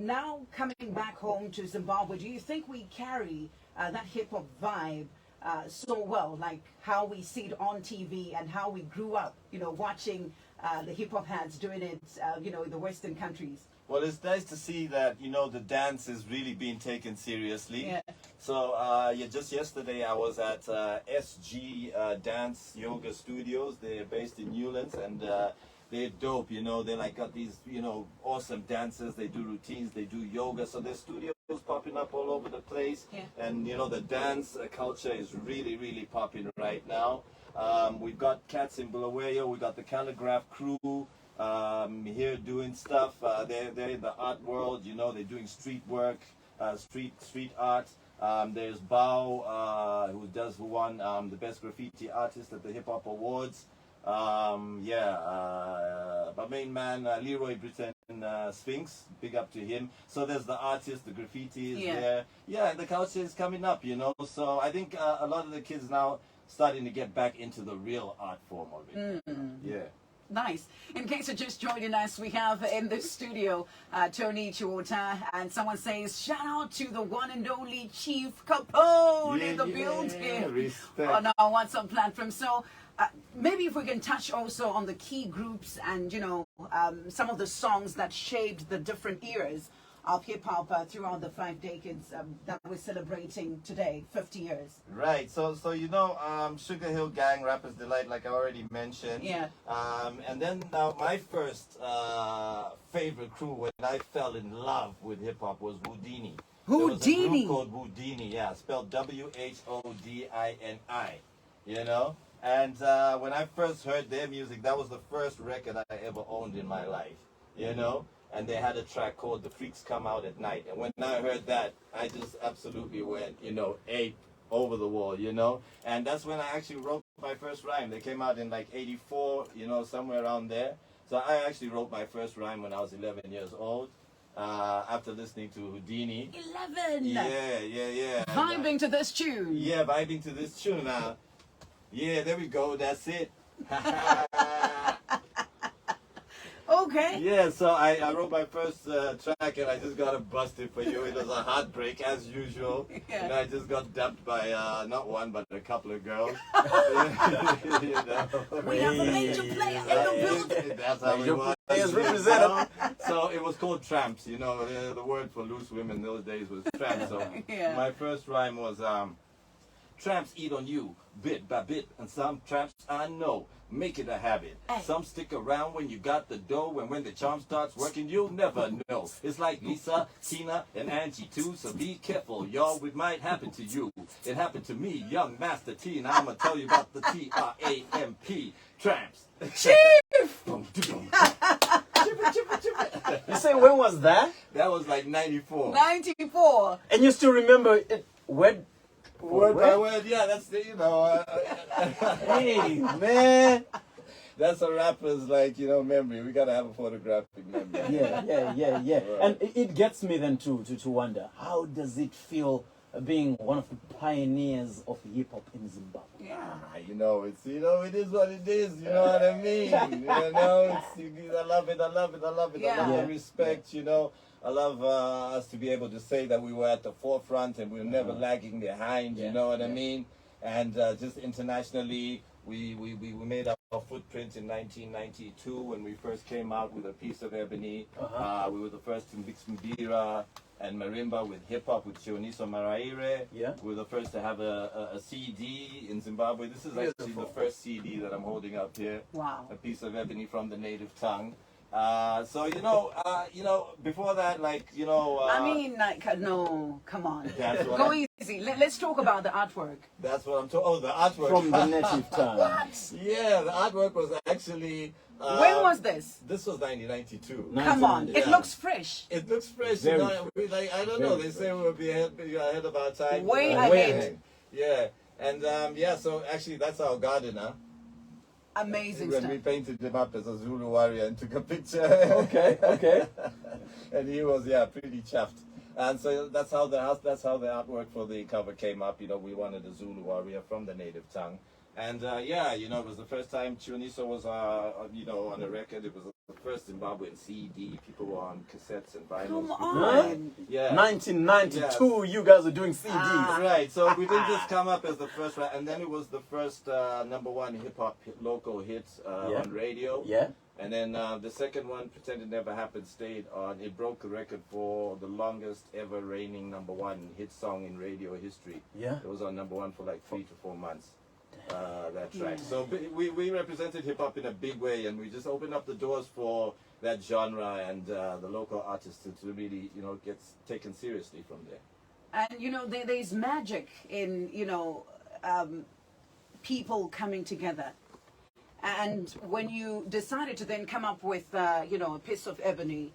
now coming back home to Zimbabwe, do you think we carry that hip hop vibe so well, like how we see it on TV and how we grew up, watching the hip hop heads doing it, in the Western countries? Well, it's nice to see that, the dance is really being taken seriously. Yeah. So, just yesterday I was at SG Dance Yoga Studios. They're based in Newlands, and they're dope, They like got these, awesome dancers. They do routines, they do yoga. So there's studios popping up all over the place. Yeah. And, the dance culture is really, really popping right now. We've got cats in Bulawayo. We got the Calligraph crew here doing stuff. They're in the art world, they're doing street work, street art. There's Bao, who won the best graffiti artist at the Hip Hop Awards. My main man, Leroy Britton Sphinx, big up to him. So there's the artist, the graffiti is there. Yeah, the culture is coming up, So I think a lot of the kids now starting to get back into the real art form of it. Yeah. Nice. In case you're just joining us, we have in the studio Tony Chiwota, and someone says, shout out to the one and only Chief Capone in the building. Respect. On our WhatsApp platform. So maybe if we can touch also on the key groups and, some of the songs that shaped the different eras of hip-hop throughout the 5 decades that we're celebrating today, 50 years. Right, so Sugar Hill Gang, Rappers Delight, like I already mentioned. Yeah. And then now my first favorite crew when I fell in love with hip-hop was Houdini. There was a group called Houdini, spelled Whodini, And when I first heard their music, that was the first record I ever owned in my life, And they had a track called The Freaks Come Out at Night. And when I heard that, I just absolutely went, ape over the wall, And that's when I actually wrote my first rhyme. They came out in like 84, somewhere around there. So I actually wrote my first rhyme when I was 11 years old. After listening to Houdini. 11! Yeah. Vibing to this tune. Yeah, vibing to this tune. Yeah, there we go. That's it. Okay. Yeah, so I wrote my first track and I just got it busted for you. It was a heartbreak as usual. Yeah. And I just got dumped by not one but a couple of girls. We have a major player in the building. That's how it was. So it was called tramps. The word for loose women those days was tramps. So my first rhyme was tramps eat on you bit by bit, and some tramps I know make it a habit. Some stick around when you got the dough, and when the charm starts working, you'll never know. It's like Lisa, Tina, and Angie too, so be careful, y'all. It might happen to you. It happened to me, young Master T, and I'ma tell you about the TRAMP, tramps. Chief! You say when was that? That was like 94. 94. And you still remember it? Word by word, yeah, that's the, Hey, man. That's a rapper's, memory. We gotta have a photographic memory. Yeah. Right. And it gets me then to wonder, how does it feel being one of the pioneers of hip-hop in Zimbabwe? It is what it is, you know what I mean? I love it. I love the respect, I love us to be able to say that we were at the forefront and we were never lagging behind, you know what I mean? And just internationally, we made our footprint in 1992 when we first came out with A Piece of Ebony. We were the first to mix mbira and marimba with hip-hop with Chioniso Maraire. Yeah. We were the first to have a CD in Zimbabwe. This is actually the first CD that I'm holding up here. Wow. A Piece of Ebony from the Native Tongue. Before that, no, come on. Go easy. Let's talk about the artwork. That's what I'm talking. Oh, the artwork. From the Native Tongue. What? Yeah, the artwork was actually... when was this? This was 1992. Come on, it looks fresh. It looks fresh. Very I don't know. They say we will be ahead of our time. Way ahead. Yeah. And so actually that's our gardener. Amazing when stuff. we painted him up as a Zulu warrior and took a picture. Okay. And he was pretty chuffed. And so that's how the artwork for the cover came up. We wanted a Zulu warrior from the Native Tongue. And it was the first time Chioniso was on a record. It was the first Zimbabwean CD. People were on cassettes and vinyls. Come on. Yeah. 1992, you guys were doing CDs. Right, so we didn't just come up as the first, and then it was the first #1 hip-hop local hits on radio. Yeah. And then the second one, Pretend It Never Happened, stayed on. It broke the record for the longest ever reigning #1 hit song in radio history. Yeah. It was on #1 for like 3 to 4 months. That track. So we represented hip hop in a big way, and we just opened up the doors for that genre and the local artists to really, get taken seriously from there. And there's magic in people coming together. And when you decided to then come up with a piece of ebony,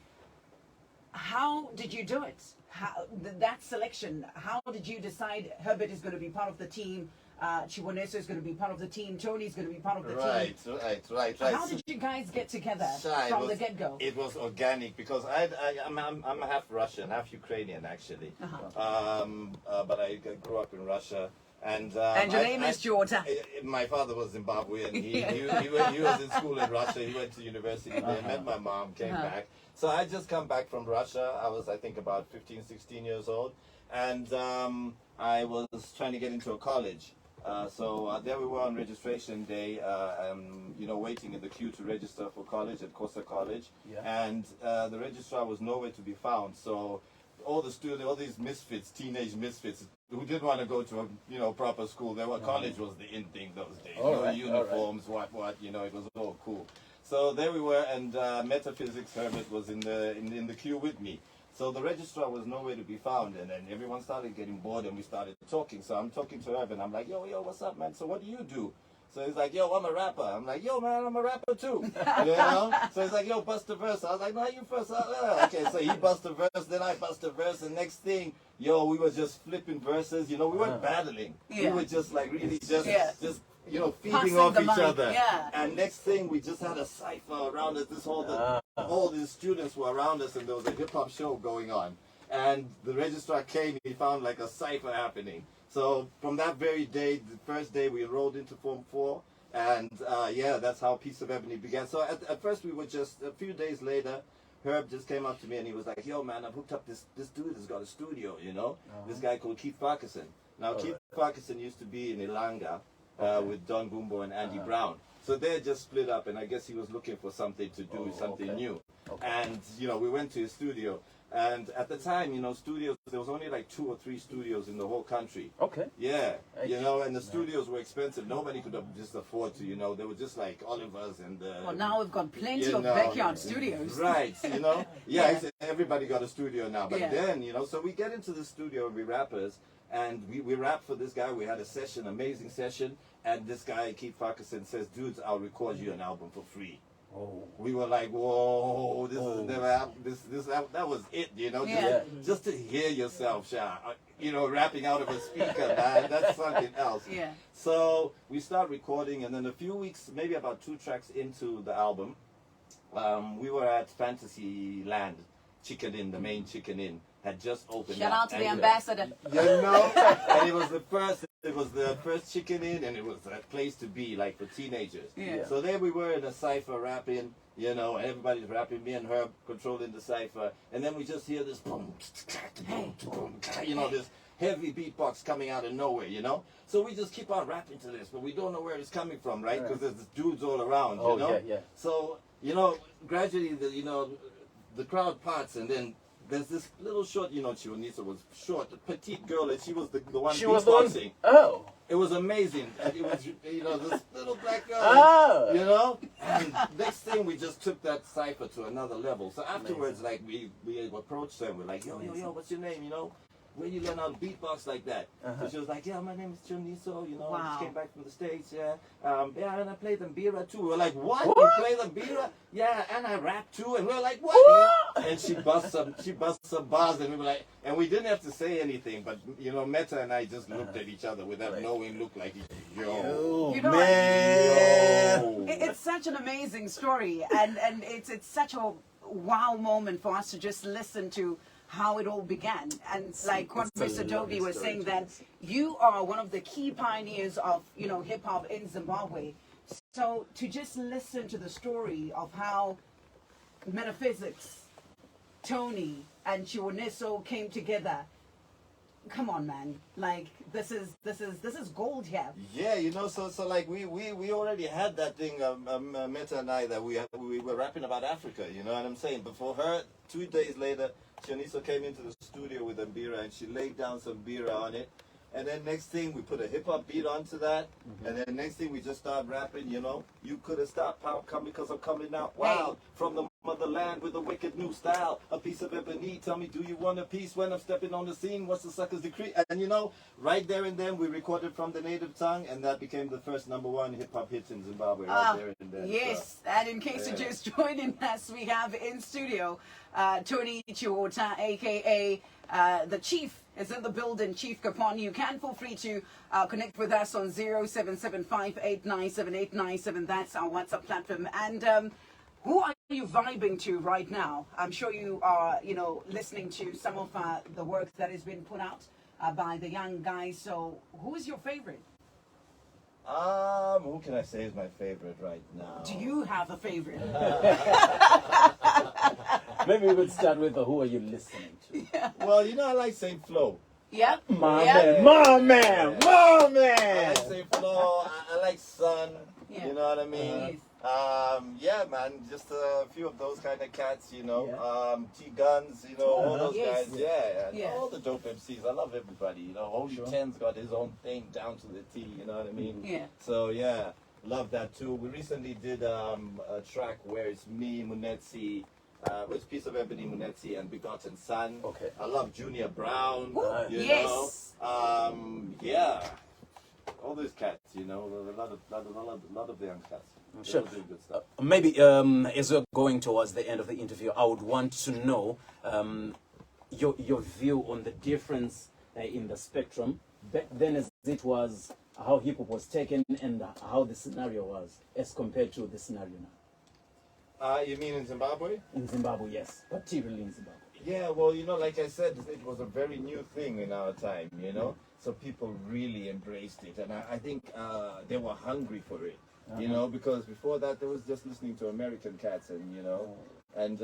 how did you do it? How that selection? How did you decide Herbert is going to be part of the team? Chiboneso is going to be part of the team. Tony is going to be part of the team. Right. How did you guys get together from the get-go? It was organic because I'm half Russian, half Ukrainian actually. But I grew up in Russia. And your name is Georgia. My father was Zimbabwean. He was in school in Russia. He went to university there, met my mom, came back. So I just come back from Russia. I was, I think, about 15, 16 years old. And I was trying to get into a college. So there we were on registration day, waiting in the queue to register for college at Kosa College. Yeah. And the registrar was nowhere to be found. So all the students, all these misfits, teenage misfits, who didn't want to go to a proper school, college was the in thing those days. Uniforms, what, it was all cool. So there we were, and metaphysics Herbert was in the queue with me. So the registrar was nowhere to be found, and then everyone started getting bored, and we started talking. So I'm talking to Herbert, and I'm like, yo, what's up, man? So what do you do? So he's like, yo, I'm a rapper. I'm like, yo, man, I'm a rapper too. So he's like, yo, bust a verse. I was like, no, you first. Okay, so he bust a verse, then I bust a verse, and next thing, we were just flipping verses. We weren't battling. Yeah. We were just like really just feeding off each other. Yeah. And next thing, we just had a cipher around us. All these students were around us, and there was a hip hop show going on. And the registrar came, he found like a cipher happening. So from that very day, the first day, we enrolled into Form 4. And that's how Piece of Ebony began. So at first, we were just, a few days later, Herb just came up to me and he was like, yo, man, I've hooked up this dude has got a studio, this guy called Keith Farquharson. Now, Keith Farquharson used to be in Ilanga with Don Bumbo and Andy Brown. So they just split up, and I guess he was looking for something to do, something new. Okay. And, we went to his studio. And at the time, studios, there was only like 2 or 3 studios in the whole country. Okay. Yeah. And the studios were expensive. Nobody could just afford to, they were just like Oliver's and... well, now we've got plenty of backyard studios. Right, everybody got a studio now. But then, so we get into the studio, we rappers, and we rapped for this guy. We had a session, amazing session. And this guy, Keith Farquharson, says, dudes, I'll record you an album for free. Oh. We were like, whoa, this has never happened. That was it, just to hear yourself, rapping out of a speaker, man, that's something else. Yeah. So we start recording, and then a few weeks, maybe about 2 tracks into the album, we were at Fantasyland, Chicken Inn, the main Chicken Inn, had just opened. Shout out to the ambassador. And it was the first Chicken Inn, and it was a place to be, like, for teenagers. Yeah. So there we were in a cypher rapping, and everybody's rapping, me and Herb controlling the cypher, and then we just hear this boom, this heavy beatbox coming out of nowhere, So we just keep on rapping to this, but we don't know where it's coming from, right? Because there's dudes all around, So, gradually, the crowd parts, and then there's this little short, Chionisa was short, a petite girl, and she was the one beatboxing. Oh. It was amazing. And it was, this little black girl, And next thing, we just took that cipher to another level. So afterwards, like, we approached them. We're like, yo, what's your name, Where you learn how to beatbox like that? So she was like, yeah, my name is Choniso, I just came back from the States, and I play the mbira too. We're like, what? You play the mbira? Yeah, and I rap too. And we're like, what? And she busts some bars, and we were like, and we didn't have to say anything, but Meta and I just looked at each other with that knowing look, like, yo, man. It's such an amazing story, and it's such a wow moment for us to just listen to how it all began. And like what Mr. Dobie was saying, that you are one of the key pioneers of, hip-hop in Zimbabwe. So to just listen to the story of how Metaphysics, Tony, and Chiwoniso came together. Come on, man! Like this is gold here. Yeah, you know, so like we already had that thing, Meta and I, that we were rapping about Africa. You know what I'm saying? But for her, 2 days later, Chiwoniso came into the studio with Mbira and she laid down some bira on it. And then next thing, we put a hip-hop beat onto that. And then next thing, we just start rapping, you know. You could have stopped pop come because I'm coming out wild from the motherland with a wicked new style. A piece of ebony, tell me, do you want a piece when I'm stepping on the scene? What's the sucker's decree? And you know, right there and then, we recorded from the native tongue, and that became the first #1 hip-hop hit in Zimbabwe right there and then. Yes, so, and in case you're just joining us, we have in studio Tony Chiwota, a.k.a. The Chief is in the building, Chief Capone. You can feel free to connect with us on 0775897897. That's our WhatsApp platform. And who are you vibing to right now? I'm sure you are, you know, listening to some of the work that has been put out by the young guys. So who is your favorite? Who can I say is my favorite right now? Do you have a favorite? Maybe we could start with who are you listening to? Yeah. Well, you know, I like Saint Flo. Yep. My yep. man. I like Saint Flo. I like Sun. Yeah. You know what I mean? Yeah, man, just a few of those kind of cats, you know. T Guns, you know, all those Yes. guys. Yeah, and Yeah. all the dope MCs. I love everybody, you know. Holy Ten's got his own thing down to the T, you know what I mean? Yeah. So yeah, love that too. We recently did a track where it's me, Munetsi, with Piece of Ebony, Munetsi, and Begotten Son. Okay. I love Junior Brown. You Yes. know. Yeah. All those cats, you know, a lot of the young cats. Sure. They're doing good stuff. Maybe as we're going towards the end of the interview, I would want to know your view on the difference in the spectrum back then as it was, how hip hop was taken, and how the scenario was as compared to the scenario now. You mean in Zimbabwe? In Zimbabwe, yes, particularly in Zimbabwe. Yeah, well, you know, like I said, it was a very new thing in our time, you know, so people really embraced it, and I think they were hungry for it, you know, because before that, they was just listening to American cats, and, you know, and,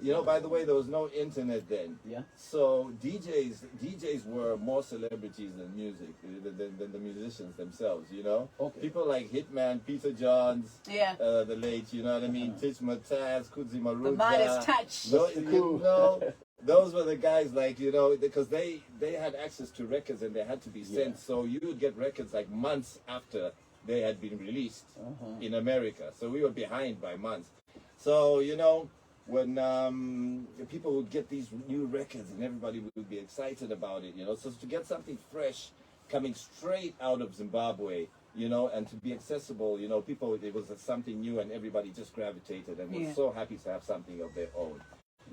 you know, by the way, there was no internet then. Yeah. So DJs were more celebrities than music, than the musicians themselves, you know. Okay. People like Hitman, Peter Johns, Yeah. the late, you know what I mean, Tich Mataz, Kudzi Maruga. The Midas touch. You know, those were the guys, like, you know, because they had access to records and they had to be sent. So you would get records like months after they had been released in America. So we were behind by months. So, you know, when people would get these new records and everybody would be excited about it, you know. So to get something fresh coming straight out of Zimbabwe, you know, and to be accessible, you know, people, it was something new and everybody just gravitated and was so happy to have something of their own,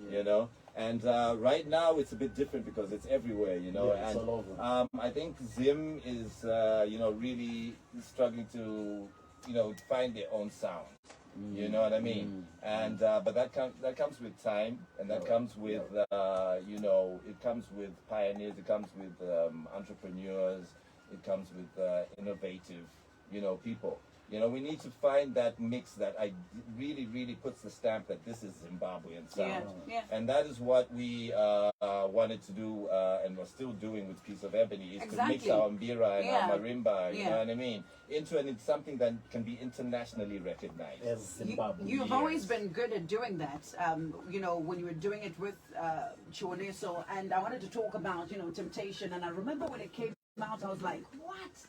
you know. And right now it's a bit different because it's everywhere, you know. Yeah, it's and all over. I think Zim is, you know, really struggling to, you know, find their own sound. You know what I mean? And but that comes with time, and that comes with you know, it comes with pioneers, it comes with entrepreneurs, it comes with innovative, you know, people. You know, we need to find that mix that really puts the stamp that this is Zimbabwean sound. Yeah. And that is what we wanted to do, and we're still doing with Piece of Ebony, is to mix our mbira and our marimba, you know what I mean, into something that can be internationally recognized. As Zimbabwe. You've always been good at doing that, you know, when you were doing it with Chiwoniso, and I wanted to talk about, you know, Temptation, and I remember when it came out, I was like, what?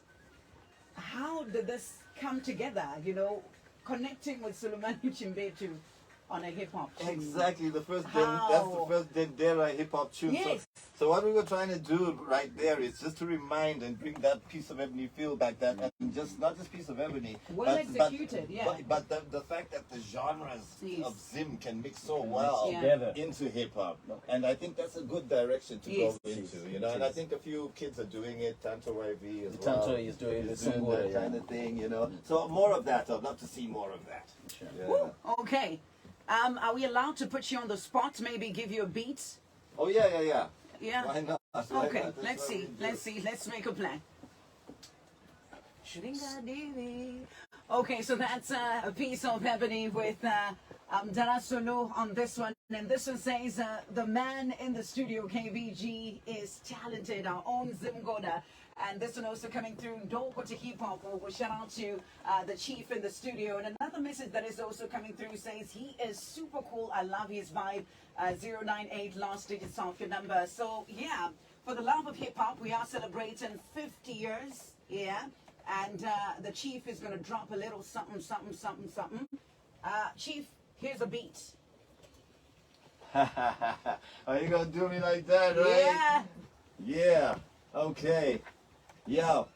How did this come together, you know, connecting with Sulumani Chimbetu on a hip-hop tune? Exactly, that's the first Dendera hip-hop tune. Yes. So what we were trying to do right there is just to remind and bring that Piece of Ebony feel back, that and just not just Piece of Ebony, well executed, but the fact that the genres of Zim can mix so well together into hip-hop, and I think that's a good direction to go into, you know. And I think a few kids are doing it. Tanto YV as well. Tanto is doing that kind of thing, you know. So more of that. I'd love to see more of that. Sure. Yeah. Okay. Are we allowed to put you on the spot? Maybe give you a beat? Oh yeah. Yeah. Why not? Okay. Let's see. Let's make a plan. Okay, so that's a Piece of Ebony with Dara Solo on this one. And this one says, the man in the studio, KVG, is talented. Our own Zimgoda. And this one also coming through, don't go to hip hop. We'll shout out to the chief in the studio. And another message that is also coming through says, he is super cool. I love his vibe. 098 last digits of your number. So, yeah, for the love of hip hop, we are celebrating 50 years. Yeah. And the chief is going to drop a little something, something, something, something. Chief, here's a beat. Are you going to do me like that, right? Yeah. Yeah. Okay. Yo.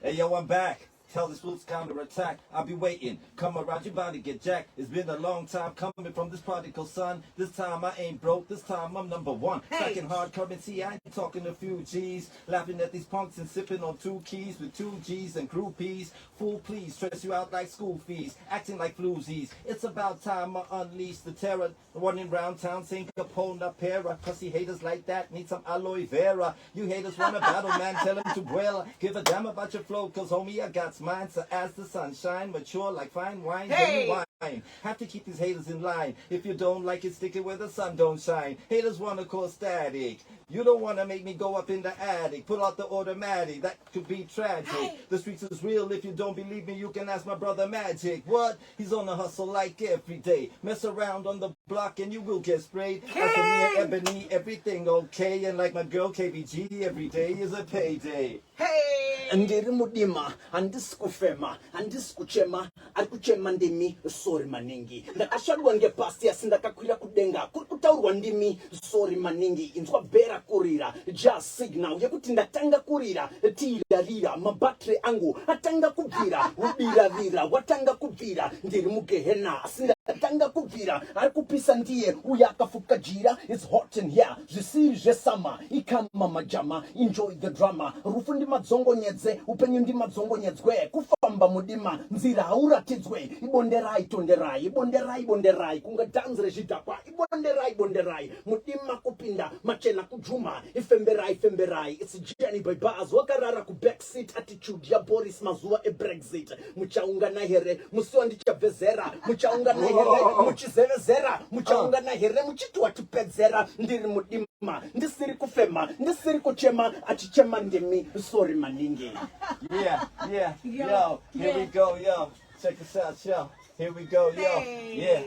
Hey, yo, I'm back. Tell this fool's counterattack. I'll be waiting. Come around, you bound to get jacked. It's been a long time coming from this prodigal son. This time I ain't broke. This time I'm number one. Hey. Second hard currency. I ain't talking a few G's. Laughing at these punks and sipping on 2 keys with 2 G's and groupies. Fool, please, stress you out like school fees. Acting like floozies. It's about time I unleash the terror. Running round town saying Capone a para. Pussy haters like that need some aloe vera. You haters want a battle, man. Tell them to well. Give a damn about your flow, cause homie, I got mine. So as the sunshine, mature like fine wine, hey. wine. Have to keep these haters in line. If you don't like it, stick it where the sun don't shine. Haters wanna cause static. You don't wanna make me go up in the attic. Pull out the automatic, that could be tragic. Hey. The streets is real. If you don't believe me, you can ask my brother Magic. What? He's on a hustle like every day. Mess around on the block and you will get sprayed. Hey. As for me and Ebony, everything okay. And like my girl KBG, every day is a payday. Hey! Ndiri mudima, andisikufema, andisikuchema, arikuchema ndimi, sorry maningi. Ndakashadwa ngepasi asindakakwira kudenga, kutaurwa ndimi, sorry maningi. Inzwa bera kurira, just signal, yekuti ndatanga kurira, tira, mabatre angu, atanga kubira, ubira, watanga kubira, ndiri mugehena, asindatanga kubira, arikupisa ndiye, uyakafuka jira, it's hot in here, zisiri summer, ikama majama, enjoy the drama, rufundi madzongo nyedze, upenyu ndi madzongo nyedzwe, kufamba mudima, nzira hauratidzwe, ibonderai, kunga danzre zvidhakwa, ibonderai, mudima kupinda, machena kujuma, ifemberai, it's a journey by bars, wakarara ku backseat, attitude ya Boris mazuwa Brexit, muchaungana here, musiwa ndichabvezera, muchaungana here, muchizevezera, muchaungana here, muchitua tupedzera, ndiri mudima, ndisiri kufema, ndisiri kuchema, achichema ndimi, sorry maningi. Yeah, yo, here we go, yo. Check this out, yo. Here we go, yo. Yeah,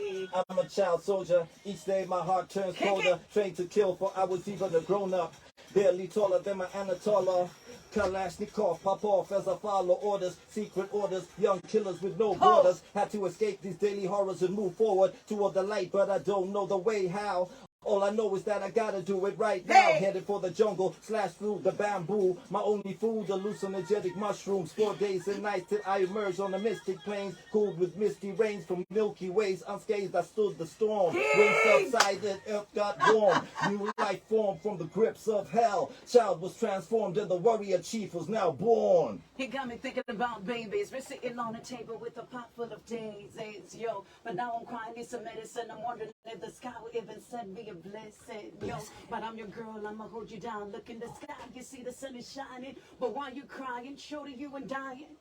I'm a child soldier. Each day my heart turns colder. Trained to kill, for I was even a grown-up. Barely taller than my Anatola. Kalashnikov, pop off as I follow orders. Secret orders, young killers with no borders. Had to escape these daily horrors and move forward toward the light, but I don't know the way how. All I know is that I gotta do it right now. Headed for the jungle, slash through the bamboo. My only food, hallucinogenic mushrooms. 4 days and nights till I emerge on the mystic plains. Cooled with misty rains from Milky Ways. Unscathed, I stood the storm. Wind subsided, earth got warm. New life formed from the grips of hell. Child was transformed and the warrior chief was now born. He got me thinking about babies. We're sitting on a table with a pot full of daisies, yo. But now I'm crying, need some medicine. I'm wondering if the sky will even send me a blessing, yo. But I'm your girl, I'ma hold you down. Look in the sky, you see the sun is shining. But while you crying, shorty, you and dying.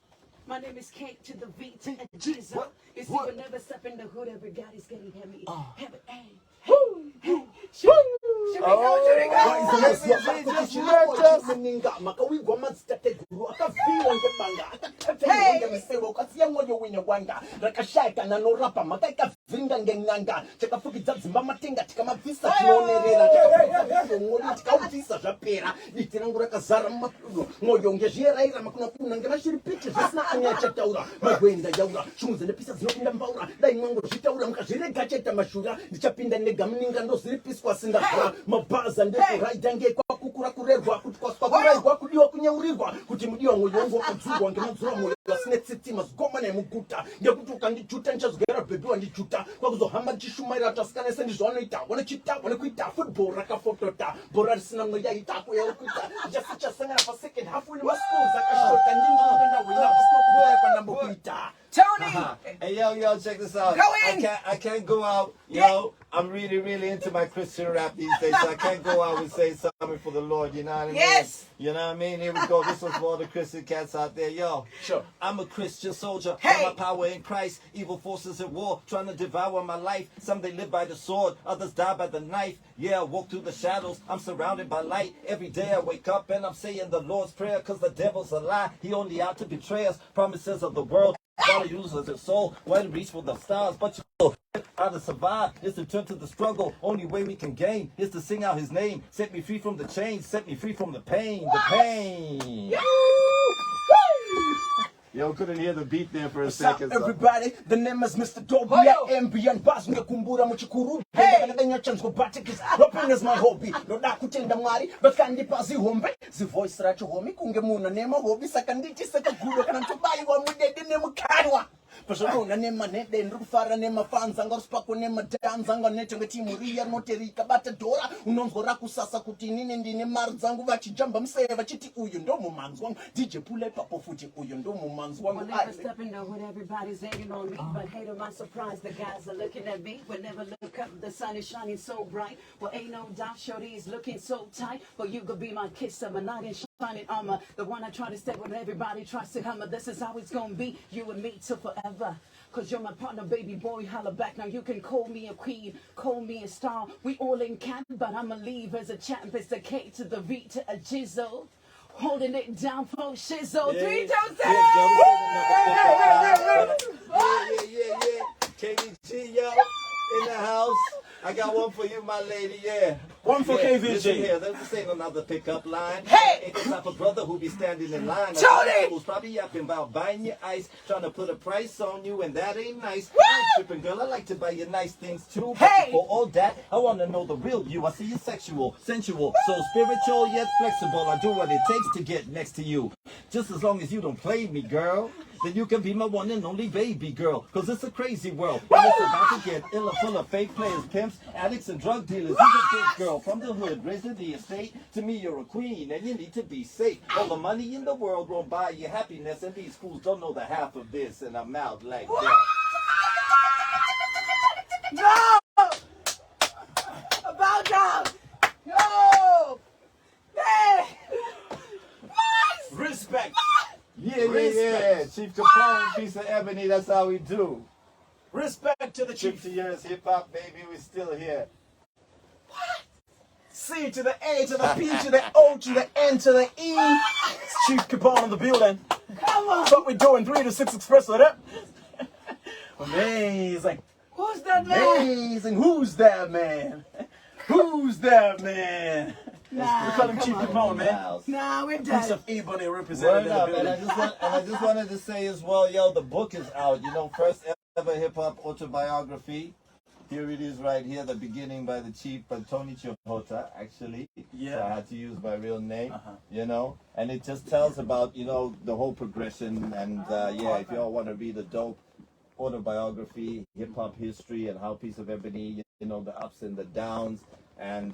My name is Kate to the V to the Jizzle. You see, we never step in the hood, everybody's getting heavy. Heavy, hey. Hey, should we Gamingando zilipiswa sindakura mabaza ndeko raidange kwa kukura kurerwa kutkoswa kurerwa kudiwa kunyaurirwa kuti mudiwa muyongo kudzurwa ngemadzura moyo asine tsitima zigoma nemuguta ngekutuka ndijuta nchazogera bebi wandijuta kwakuzohamba ndichishumaira tasikane ndizvanoita wanekuita football rakafotota bhora risina mweya itako yakuita ndichasangana pa second half wine maschools akashota ndingi kuenda wina kusina kuboya panambokuita Tony! Hey, yo, check this out. Go in! I can't go out, Yeah. I'm really into my Christian rap these days, so I can't go out and say something for the Lord, you know what I mean? Yes. You know what I mean? Here we go. This was for all the Christian cats out there. Yo, Sure. I'm a Christian soldier. Hey. Got my power in Christ. Evil forces at war, trying to devour my life. Some they live by the sword, others die by the knife. Yeah, I walk through the shadows. I'm surrounded by light. Every day I wake up and I'm saying the Lord's Prayer, because the devil's a lie. He only out to betray us. Promises of the world. Gotta use as a soul, why to reach for the stars, but you know how to survive is to turn to the struggle. Only way we can gain is to sing out his name. Set me free from the chains, set me free from the pain. The pain. Yo, couldn't hear the beat there for a second. What's up, everybody? The name is Mr. Dobie. Ambient bass ngekumbura muchikuru. Hey! Ndakadanya chance kubatikis. Rapping is my hobby. Noda kutenda mwari, but kandipa zihombe. Zi voice racho homi kunge muna nema hobby sakanditi sakagudo kana tubai wa mudede nemukanwa. Pashona nema nede ndrufara nema fanza ngaruspako nema danza nganete ngetimu ria noterika batadora unonzora kusasa kuti nini ndine mari dzangu vachijamba museve vachiti uyu ndo mumanzi wangu DJ Pule papo futi uyu ndo mumanzi wangu. Well, never stepping on when everybody's hating on me, but hate on my surprise, the guys are looking at me. But never look up, the sun is shining so bright. Well, ain't no doubt, shorty is looking so tight. But you could be my kiss of a knight in shining armor, the one I try to stay when everybody tries to hammer. This is how it's gonna be, you and me till forever. Cause you're my partner, baby boy, holla back. Now you can call me a queen, call me a star. We all in camp, but I'ma leave as a champ. It's the K to the V to a jizzle. Holding it down for shizzle. 3 2 7. Yeah. KVG, yo, in the house. I got one for you, my lady, yeah. One for KVG. Listen here, this ain't another pickup line. Hey! Ain't the type of brother who be standing in line. Tony! Who's probably yapping about buying your ice, trying to put a price on you, and that ain't nice. I ain't tripping, girl, I like to buy you nice things too. But Hey! for all that, I want to know the real you. I see you sexual, sensual, so spiritual yet flexible. I do what it takes to get next to you. Just as long as you don't play me, girl. Then you can be my one and only baby girl. Cause it's a crazy world. And it's about to get illa, full of fake players, pimps, addicts, and drug dealers. You're a big girl from the hood, raised in the estate. To me, you're a queen, and you need to be safe. All the money in the world won't buy you happiness, and these fools don't know the half of this, and I'm out like that. No! About time! Yo! Hey! Respect. Yeah. Chief Capone, piece of ebony, that's how we do. Respect to the chief. 50 years hip-hop, baby, we're still here. C to the A to the P to the O to the N to the E. It's Chief Capone in the building. Come on! What we doing? 3 to 6 Espresso. That amazing. Who's that man? Amazing. Who's that man? Who's that man? Nah, We call him come Chief on. Capone, man. Nah, we're Piece done. of Ebony represented Word in the up, and building. I just wanted to say as well, yo, the book is out. You know, first ever hip-hop autobiography. Here it is right here, the beginning by the chief, by Tony Chihota, actually. Yeah. So I had to use my real name, you know. And it just tells about, you know, the whole progression. And yeah, if y'all want to read a dope autobiography, hip-hop history, and how Piece of Ebony, you know, the ups and the downs. And,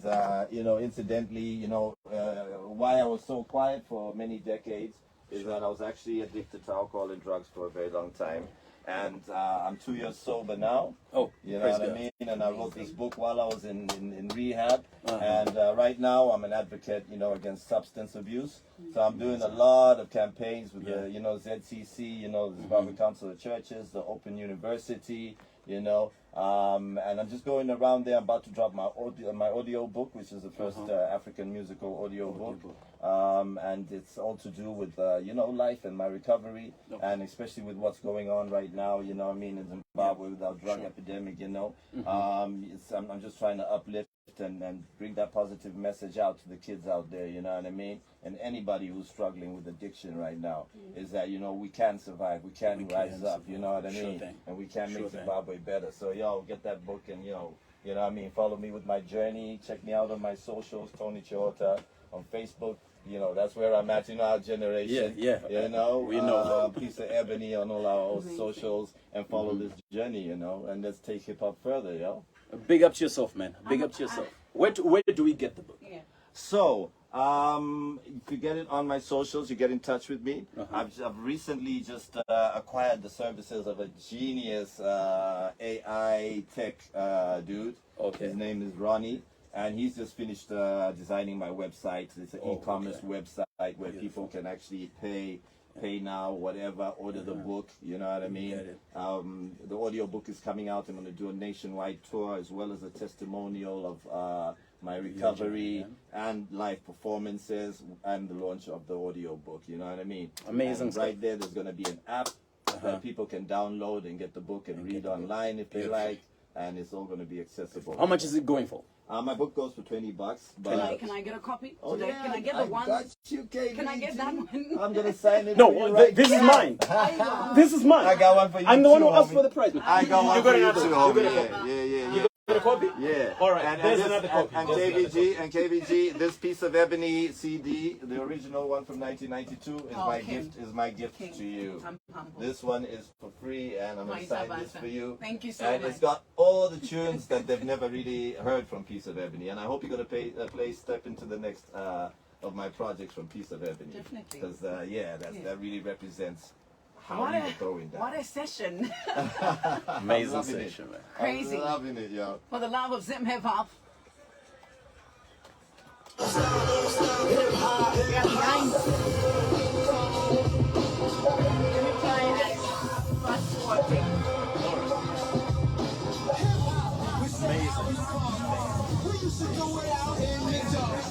you know, incidentally, you know, why I was so quiet for many decades is that I was actually addicted to alcohol and drugs for a very long time. And I'm 2 years sober now. Oh, You know praise what I God. mean? And I wrote this book while I was in rehab. And right now I'm an advocate, you know, against substance abuse. So I'm doing a lot of campaigns with the, you know, ZCC, you know, the Zimbabwe Council of Churches, the Open University, you know. And I'm just going around there. I'm about to drop my audio book, which is the first African musical audio book. And it's all to do with, you know, life and my recovery, and especially with what's going on right now, you know what I mean, in Zimbabwe with our drug epidemic, you know. I'm just trying to uplift and bring that positive message out to the kids out there, you know what I mean? And anybody who's struggling with addiction right now, is that, you know, we can survive, we can rise up, you know what I mean? And we can make Zimbabwe better. So, yo, get that book and, you know what I mean? Follow me with my journey. Check me out on my socials, Tony Chihota, on Facebook. You know, that's where I'm at, you know, our generation. Yeah. You know, We know. Piece of Ebony on all our socials, and follow this journey, you know, and let's take hip hop further, yo. Big up to yourself, man. Big up to yourself. Where do we get the book? Yeah. So, If you get it on my socials, you get in touch with me. I've recently just acquired the services of a genius AI tech dude. Okay. His name is Ronnie, and he's just finished designing my website. It's an e-commerce website where people can actually pay now, whatever, order the book, you know what I mean? The audio book is coming out. I'm going to do a nationwide tour as well as a testimonial of my recovery and live performances and the launch of the audio book, you know what I mean? Amazing and right there, there's going to be an app that people can download and get the book and read online if they like, and it's all going to be accessible. How much is it going for? My book goes for $20, but Can I get a copy? oh today? yeah, Can I get the one? got you, KBG. Can I get that one? I'm gonna sign it. No, for you right this is mine. This is mine. I got one for you. I'm the one who too, asked homie. for the prize. I got one You for got you another too, one. homie. Yeah. You got a copy? Yeah. All right, there's another copy. And KBG, this piece of ebony CD, the original one from 1992, is my gift to you. I'm humble. This one is for free, and I'm gonna sign this for you. Thank you so and much. it's got all the tunes that they've never really heard from Piece of Ebony, and I hope you're gonna play step into the next of my projects from Piece of Ebony. Definitely. Because that really represents how What we were throwing down. what a session. Amazing loving it. session, man. Crazy. I'm loving it, yo. For the love of Zim Hip Hop.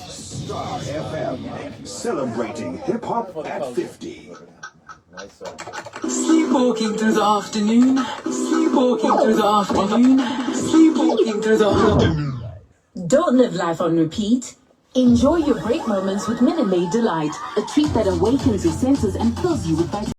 Star FM, celebrating hip hop at 50. Nice one. Sleepwalking through the afternoon, sleepwalking through the afternoon, sleepwalking through the afternoon. Don't live life on repeat. Enjoy your break moments with Minute Maid Delight, a treat that awakens your senses and fills you with vitality.